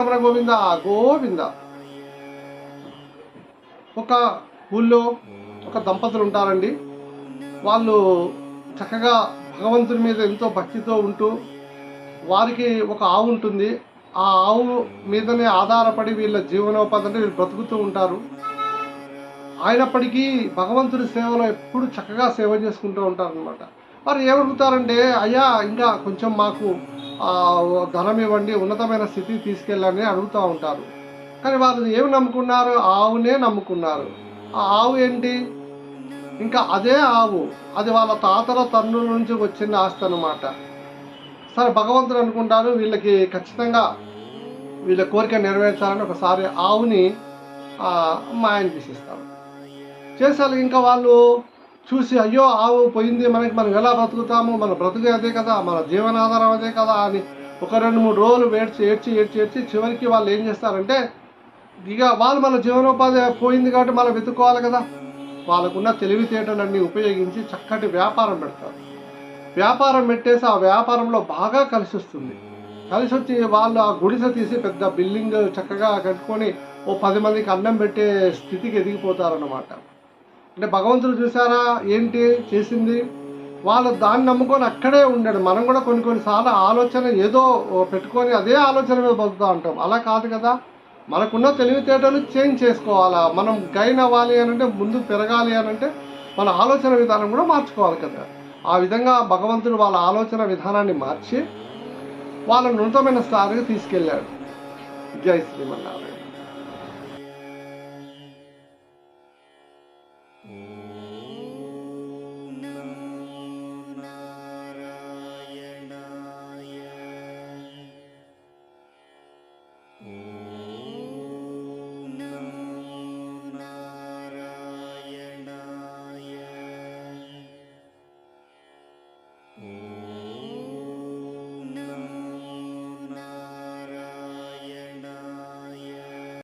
రమణ గోవింద గోవింద. ఒక ఊళ్ళో ఒక దంపతులు ఉంటారండి. వాళ్ళు చక్కగా భగవంతుని మీద ఎంతో భక్తితో ఉంటూ, వారికి ఒక ఆవు ఉంటుంది. ఆ ఆవు మీదనే ఆధారపడి వీళ్ళ జీవనోపాధి అంటే వీళ్ళు బ్రతుకుతూ ఉంటారు. అయినప్పటికీ భగవంతుడి సేవలో ఎప్పుడు చక్కగా సేవ చేసుకుంటూ ఉంటారనమాట. వారు ఏమడుగుతారంటే, అయ్యా ఇంకా కొంచెం మాకు ధనం ఇవ్వండి, ఉన్నతమైన స్థితికి తీసుకెళ్ళని అడుగుతూ ఉంటారు. కానీ వాళ్ళు ఏమి నమ్ముకున్నారు? ఆవునే నమ్ముకున్నారు. ఆ ఆవు ఏంటి? ఇంకా అదే ఆవు, అది వాళ్ళ తాతల తండ్రుల నుంచి వచ్చిన ఆస్తి అనమాట. సరే, భగవంతుడు అనుకుంటారు వీళ్ళకి ఖచ్చితంగా వీళ్ళ కోరిక నెరవేర్చాలని ఒకసారి ఆవుని మాయం చేసేస్తారు. చేసారు. ఇంకా వాళ్ళు చూసి, అయ్యో ఆవు పోయింది, మనం ఎలా బ్రతుకుతాము, మన బ్రతుకు అదే కదా, మన జీవనాధారం అదే కదా అని ఒక 2-3 రోజులు ఏడ్చి చివరికి వాళ్ళు ఏం చేస్తారంటే, ఇక వాళ్ళు మన జీవనోపాధి పోయింది కాబట్టి మనం వెతుక్కోవాలి కదా, వాళ్ళకున్న తెలివితేటలన్నీ ఉపయోగించి చక్కటి వ్యాపారం పెడతారు. వ్యాపారం పెట్టేసి ఆ వ్యాపారంలో బాగా కలిసి వస్తుంది. కలిసి వచ్చి వాళ్ళు ఆ గుడిసె తీసి పెద్ద బిల్డింగ్ చక్కగా కట్టుకొని 10 మందికి అన్నం పెట్టే స్థితికి ఎదిగిపోతారన్నమాట. అంటే భగవంతుడు చూసారా ఏంటి చేసింది? వాళ్ళు దాన్ని నమ్ముకొని అక్కడే ఉండాడు. మనం కూడా కొన్నిసార్లు ఆలోచన ఏదో పెట్టుకొని అదే ఆలోచన మీద బతుకుతూ ఉంటాం. అలా కాదు కదా, మనకున్న తెలివితేటలు చేంజ్ చేసుకోవాలా. మనం గైన్ అవ్వాలి అని అంటే, ముందు పెరగాలి అని అంటే మన ఆలోచన విధానం కూడా మార్చుకోవాలి కదా. ఆ విధంగా భగవంతుడు వాళ్ళ ఆలోచన విధానాన్ని మార్చి వాళ్ళని ఉన్నతమైన స్థాయికి తీసుకెళ్ళాడు. జై శ్రీమన్నారాయణ. ఓం